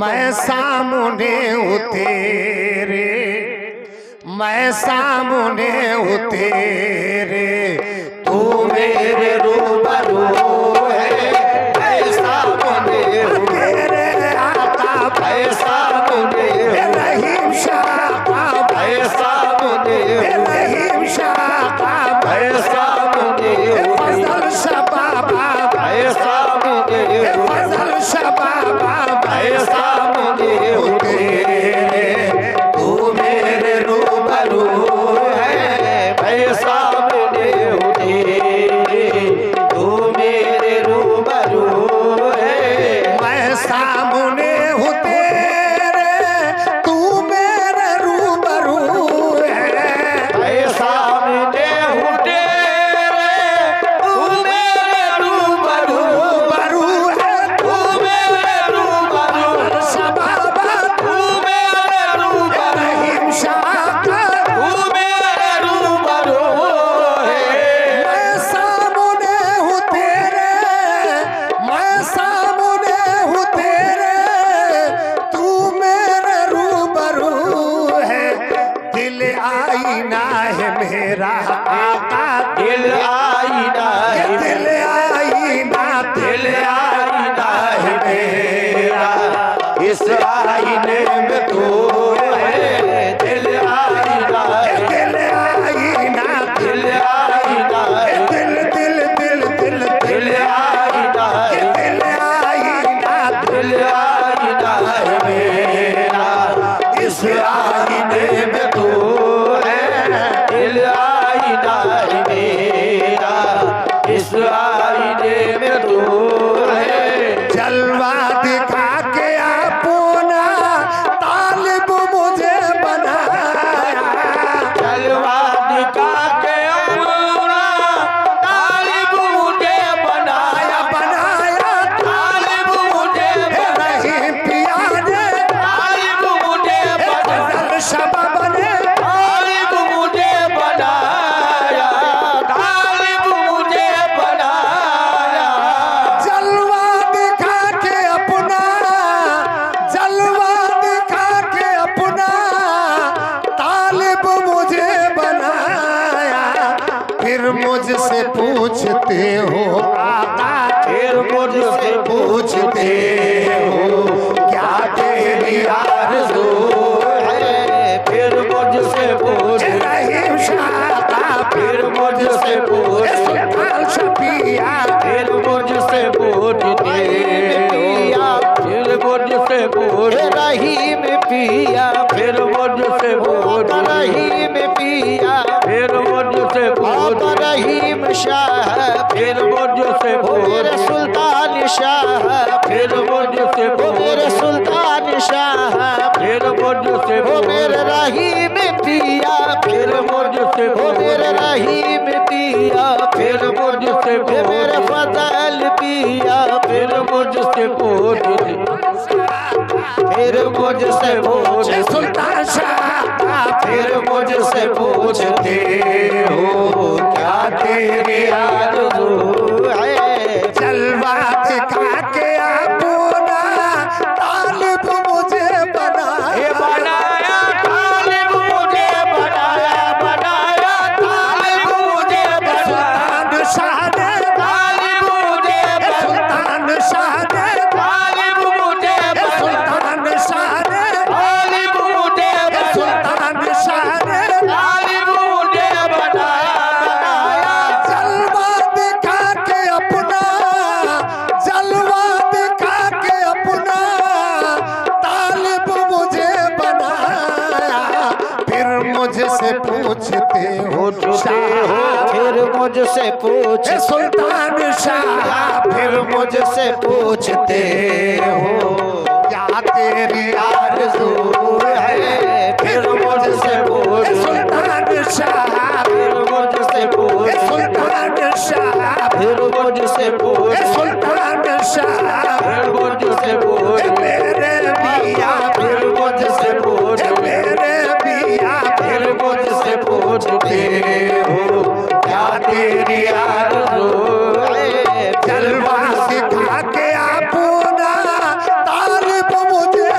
मैं सामने हूँ तेरे, मैं सामने हूँ तेरे, तू मेरे रूबरू है। मैं सामने हूँ तेरे आका, मैं सामने हूँ रहीम शाह, मैं सामने हूँ रहीम शाह, मैं सामने हूँ फजल शबाबा, मैं सामने हूँ फजल शबाबा, मैं सामने हूँ तेरे, तू मेरे रूबरू है। मैं सामने हूँ तेरे, तू मेरे रूबरू है। मैं सामने हूँ तेरे, तू मेरे रूबरू है। मैं सामने हूँ तेरे, तू मेरे रूबरू है। तू मेरे रूबरू शबाबा, तू मेरे रूबरू रहीम शाह, तू मेरे रूबरू है। मैं सामने हूँ तेरे, मैं सामने हूँ तेरे, तू मेरे रूबरू है। दिल आईना है मेरा आका, दिल आईना है, दिल आईना, दिल आईना है मेरा, इस आईने में तू है। दिल आईना है, दिल आईना, दिल आईना है, दिल दिल दिल दिल दिल आईना है, दिल आईना, दिल आईना है मेरा, इस आईने में तू है। दिल आईना है मेरा, इस आईने में तू है। जलवा दिखा के अपना तालिब मुझे बनाया, जलवा दिखा के अपना तालिब मुझे बनाया, बनाया तालिब मुझे रहीम पिया ने, तालिब मुझे फजल शबाब ने, तालिब मुझे बनाया, तालिब मुझे बनाया। जलवा दिखा के अपना, जलवा दिखा के अपना तालिब मुझे बनाया। फिर मुझसे पूछते हो आका, फिर मुझसे पूछते हो क्या तेरी आरज़ू है। फिर मुझसे पूछ रहीम शाह, फिर मुझसे पूछ सुल्तान शफिया, फिर मुझसे पूछते हो, फिर मुझसे पूछ रहीम पिया, फिर मुझसे पूछ रहीम पिया, फिर मुझसे पूछ रहीम शाह, फिर मुझसे पूछ सुल्तान शाह, फिर मुझसे पूछ मेरे सुल्तान शाह, फिर मुझसे पूछ मेरे रहीम पिया, फिर मुझसे पूछ मेरे रहीम पिया, फिर मुझसे पूछ मेरे फजल पिया, फिर मुझसे पूछ, फिर मुझसे पूछ सुल्तान शाह, फिर मुझसे पूछते हो क्या तेरी आरज़ू है। जलवा दिखा के अपना तालिब मुझे बनाया, बनाया तालिब मुझे बनाया, बनाया तालिब मुझे बनाया। सुल्तान शाह ने तालिब मुझे, सुल्तान शाह ने तालिब मुझे, सुल्तान शाह ने तालिब मुझे, सुल्तान शाह ने तालिब मुझे बनाया। जलवा दिखा के अपना, जलवा दिखा के अपना तालिब मुझे बनाया। फिर मुझसे पूछते हो शाह, फिर मुझसे पूछ सुल्तान शाह, फिर मुझसे पूछते हो क्या तेरी आरज़ू है। फिर मुझसे पूछ सुल्तान शाह, फिर मुझसे पूछ सुल्तान शाह, फिर मुझसे पूछ सुल्तान शाह, फिर मुझसे पूछ मेरे पिया, फिर मुझसे पूछ मेरे पिया, फिर मुझसे पूछते हो क्या तेरी आरज़ू है। जलवा सिखा के अपना तालिब मुझे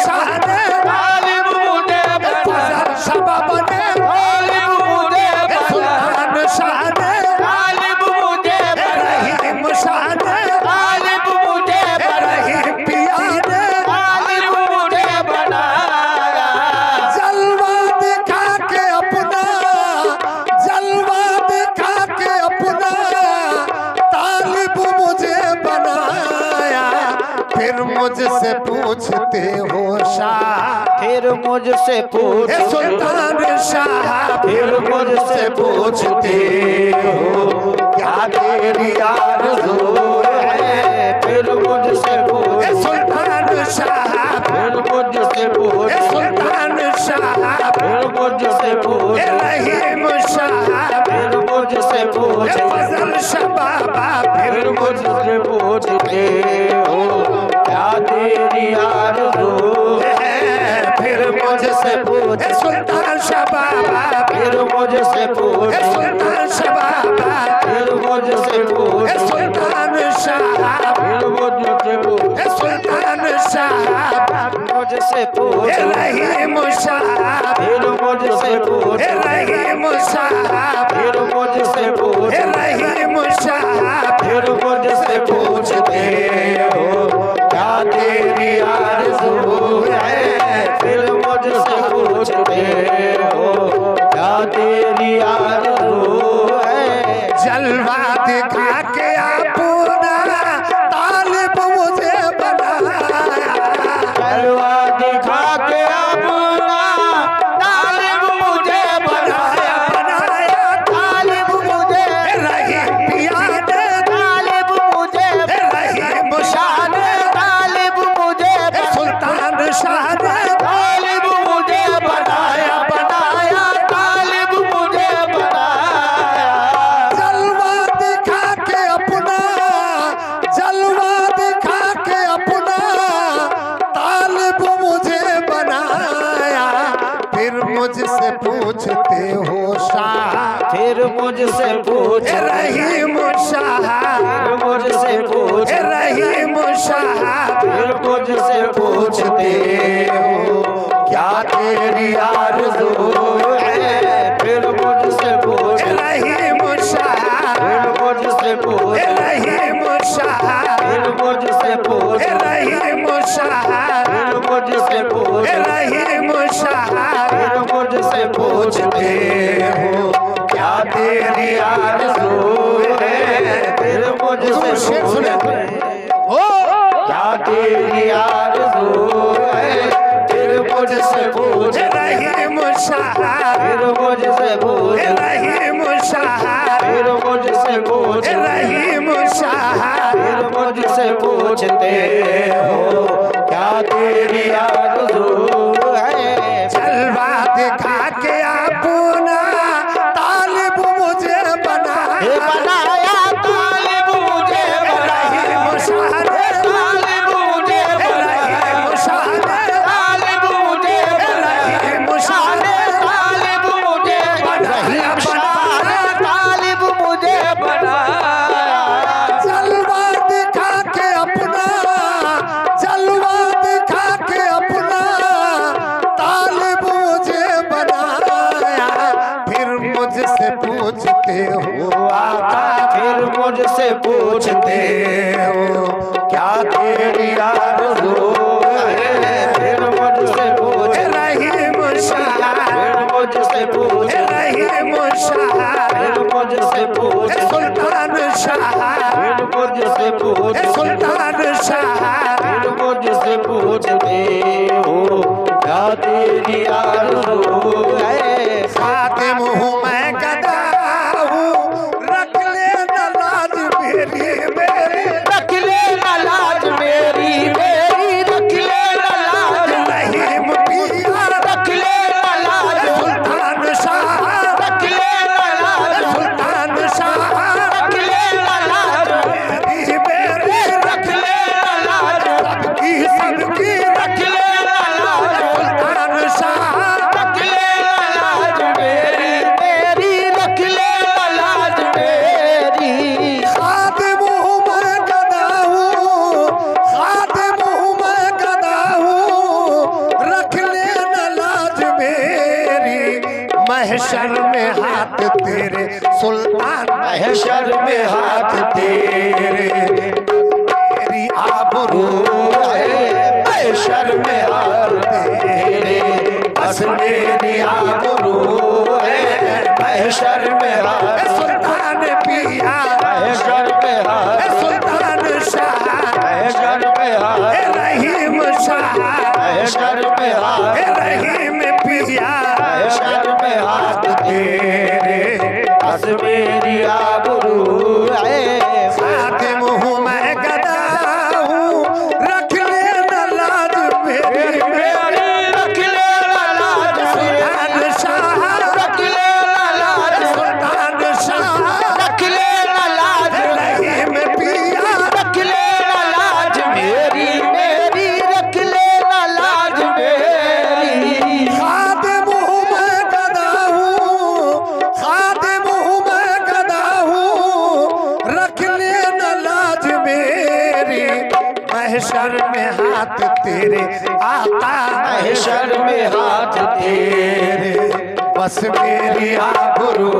शान तालिब मुझे बना शबा बने तालिब मुझे बना सुल्तान शान तालिब मुझे बना रहीम शान तालिब मुझे बना रहीम पियान तालिब मुझे बनाया जलवा दिखा के अपना जलवा दिखा के अपना तालिब मुझे बनाया फिर मुझसे पूछते हो शाह फिर मुझसे पूछ ए सुल्तान शाह फिर मुझसे पूछते हो क्या तेरी आरज़ू है फिर मुझसे पूछ ए सुल्तान शाह फिर मुझसे ए पूछ सुल्तान शाह फिर मुझसे पूछ ए रहीम शाह फिर मुझसे पूछ ए फजल शबाबा फिर मुझसे पूछते हो क्या तेरी आरज़ू है फिर मुझसे पूछ ए सुल्तान शबाबा फिर मुझसे पूछ ए सुल्तान शबाबा फिर मुझसे पूछ ए सुल्तान शाह फिर मुझसे पूछ ए सुल्तान शाह मुझसे पूछ ए रहीम शाह फिर मुझसे पूछ ए रहीम शाह फिर मुझसे पूछ ए रहीम शाह फिर मुझसे पूछते हो क्या तेरी आरज़ू है फिर मुझसे पूछते हो क्या तेरी आरज़ू है जलवा दिखा के अपना तालिब मुझे बनाया जलवा दिखा के अपना तालिब मुझे बनाया बनाया तालिब मुझे रहीम पियान तालिब मुझे रहीम शान तालिब मुझे सुल्तान शान तालिब मुझे बनाया बनाया तालिब मुझे बनाया जलवा दिखा के अपना जलवा दिखा के अपना तालिब मुझे बनाया फिर मुझसे पूछते हो शाह फिर मुझसे पूछ ए रहीम शाह फिर मुझसे पूछ ए रहीम शाह फिर मुझसे पूछते हो क्या तेरी आरज़ू है फिर मुझसे पूछ ए रहीम शाह फिर मुझसे पूछ ए रहीम शाह फिर मुझसे पूछ ए रहीम शाह फिर मुझसे पूछ ए रहीम शाह फिर मुझसे पूछते हो क्या तेरी आरज़ू है फिर मुझसे शेर सुने हो क्या तेरी आरज़ू है फिर मुझसे पूछ ए रहीम शाह फिर मुझसे पूछ ए रहीम शाह फिर मुझसे पूछ ए रहीम शाह फिर मुझसे पूछते हो क्या तेरी आरज़ू है जलवा दिखा के अपना तालिब मुझे बनाया बनाया तालिब मुझे रहीम शाह तालिब मुझे रहीम शाह तालिब मुझे रहीम शाह तालिब मुझे तालिब मुझे बनाया जलवा दिखा के अपना जलवा दिखा के अपना तालिब मुझे बनाया फिर मुझसे पूछते हो आका फिर मुझसे पूछते हो क्या तेरी आरज़ू है फिर मुझसे पूछ ए रहीम शाह फिर मुझसे पूछ ए रहीम शाह फिर मुझसे पूछ ए सुल्तान शाह फिर मुझसे पूछ ए सुल्तान शाह फिर मुझसे पूछते हो क्या तेरी आरज़ू है खातिम हूँ मैं गदा हूँ रख ले न लाज मेरी मेरी रख ले ना लाज मेरी महशर में हाथ तेरे सुल्तान, महशर में हाथ तेरे, तेरी आबरू महशर में हाथ तेरे, बस मेरी आबरू है महशर में हाथ, सुल्तान पिया महशर में हाथ, सुल्तान शाह महशर में हाथ, रहीम शाह महशर में हाथ, रहीम पिया महशर में हाथ तेरे, बस मेरी आबरू है खातिम हूँ मैं गदा हूँ, रख लेना लाज मेरी मेरी, रख लेना लाज सुल्तान शाह रख लेना लाज सुल्तान शाह रख लेना लाज रहीम पिया रख लेना लाज मेरी मेरी रख लेना लाज मेरी खातिम हूँ मैं गदा हूँ, खातिम हूँ मैं गदा हूँ, रख लेना लाज मेरी, महशर में हाथ तेरे आका, महशर में हाथ तेरे, बस मेरी आबरू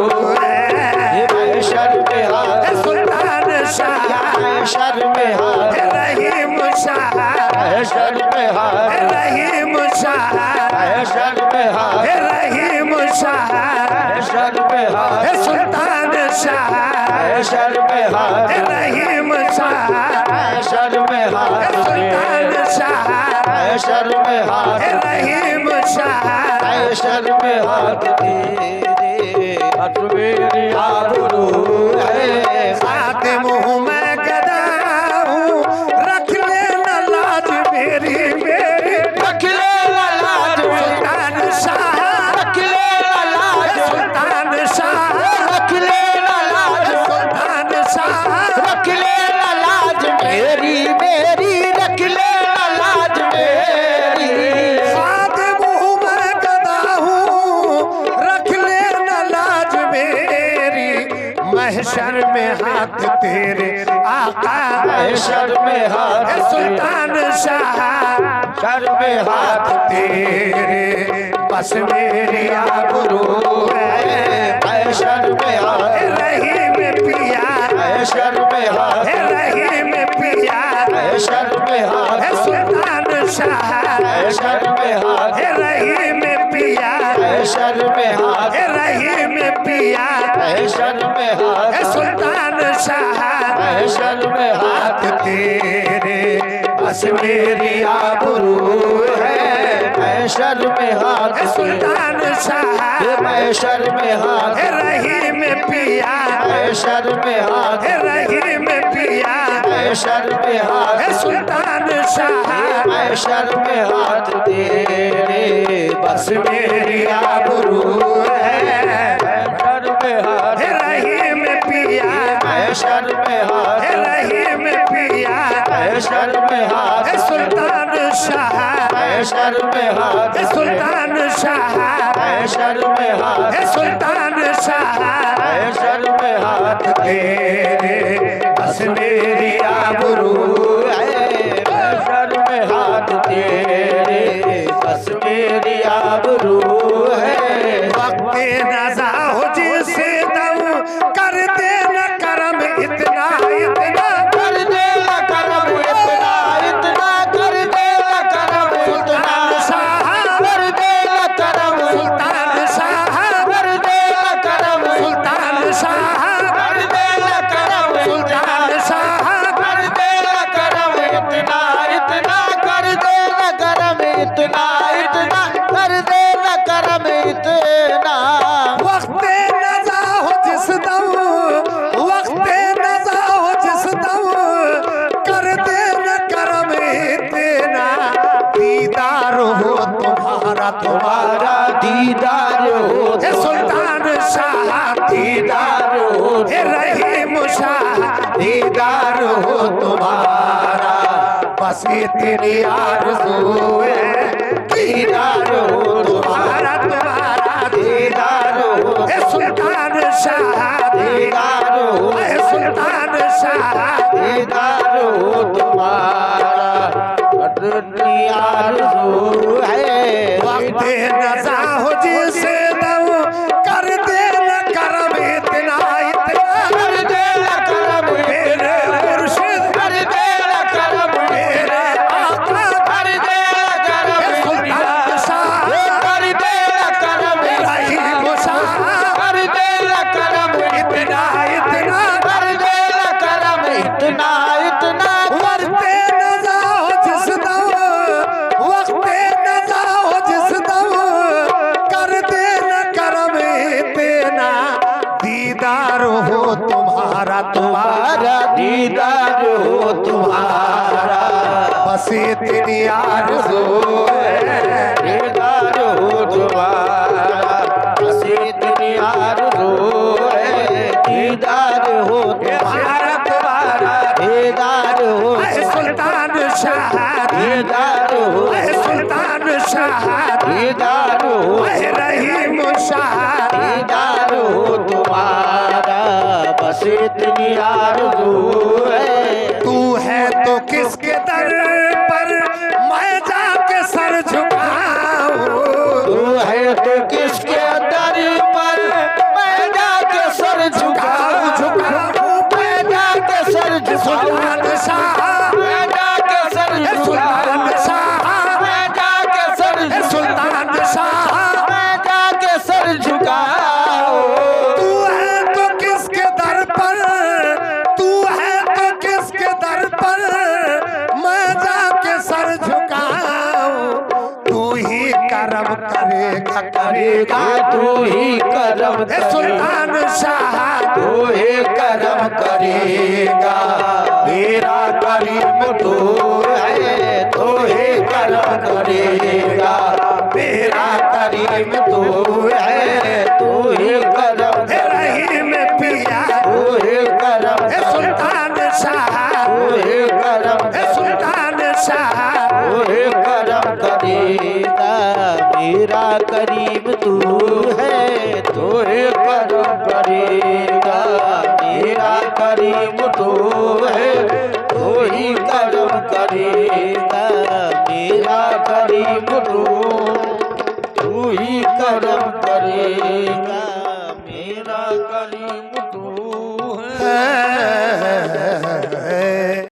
है महशर में हाथ, सुल्तान शाह महशर में हाथ, रहीम शाह महशर में हाथ, रहीम शाह महशर में हाथ, रहीम शाह महशर में हाथ, सुल्तान शाह महशर में हाथ, रहीम शाह महशर में हाथ सुल्तान शाह महशर में हाथ, रहीम शाह महशर में हाथ तेरे, बस मेरी आबरू है खातिम हूँ मैं गदा हूँ, रख लेना लाज मेरी मेरी, रख लेना लाज सुल्तान शाह रख लेना लाज सुल्तान शाह रख लेना लाज सुल्तान शाह रख लेना लाज मेरी मेरी रख लेना लाज मेरी खातिम हूँ मैं गदा हूँ, रख लेना लाज मेरी, महशर में हाथ तेरे आका, महशर में हाथ सुल्तान शाह शर में हाथ तेरे, बस मेरी आबरू है महशर में हाथ रहीम पिया महशर में हाथ रहीम पिया महशर में हाथ सुल्तान शाह महशर में हाथ रहीम पिया महशर में हाथ रहीम पिया महशर में हाथ सुल्तान शाह महशर में हाथ तेरे, बस मेरी आबरू है महशर में हाथ सुल्तान शाह महशर में हाथ रहीम पिया महशर में हाथ रहीम पिया महशर में हाथ सुल्तान शाह महशर में हाथ तेरे, बस मेरी आबरू है महशर में हाथ रहीम पिया महशर में हाथ रहीम पिया महशर में हाथ सुल्तान शाह महशर में हाथ सुल्तान शाह महशर में हाथ सुल्तान शाह महशर में हाथ तेरे, बस मेरी आबरू महशर में हाथ तेरे, बस मेरी आबरू है वक्त नजा हो जिसे दम कर देना करम इतना इतना, कर देना करम इतना इतना कर देना करम इतना कर देना करम सुल्तान शाह कर देना करम सुल्तान शाह कर देना करम सुल्तान शाह कर देना करम इतना इतना कर देना करम इतना इतना कर देना करम इतना वक्त नजा हो जिस दम, वक्त नजा हो जिस दम, कर देना करम इतना, दीदार हो तुम्हारा तुम्हारा दीदार हो सुल्तान शाह दीदार हो रहीम शाह दीदार हो तुम्हारा, बस इतनी आरज़ू है दीदार हो तुम्हारा तुम्हारा दीदार हो सुल्तान शाह दीदार हो सुल्तान शाह दीदार हो तुम्हारा अटनी आरज़ू है वक्त नज़ा हो जिसे दम आरज़ू है दीदार हो तुम्हारा, बस इतनी आरज़ू है, दीदार हो तुम्हारा, दीदार हो सुल्तान शाह, दीदार हो सुल्तान शाह, दीदार हो रहीम शाह, दीदार हो तुम्हारा, बस इतनी आरज़ू है। तू है तो किसके दर पर मैं जाके सर झुकाऊं, तू है तो किसके दर पर मैं जाके सर झुकाऊं, झुकाऊं मैं जाके सर झुकाऊं, सुल्तान शाह, मैं जाके सर सुल्तान झुकाऊं, शाह, मैं जाके सर सुल्तान शाह, मैं जाके सर झुकाऊं। तू है तो किसके दर पर, तू है तो किसके दर पर मैं जाके सर झुकाऊं, तू ही करम करेगा करेगा तू ही करम करेगा, सुल्तान शाह, तू ही करम करेगा, मेरा करीम तू है, तू ही करम करेगा, मेरा करीम तू है, तू ही करम रहीम पिया, तू ही करम सुल्तान शाह, तू ही करम सुल्तान शाह, तू ही करम करेगा, मेरा करीम तू है, तू ही करम करेगा, मेरा करीम तू है, तू ही करम करेगा, मेरा करीम तू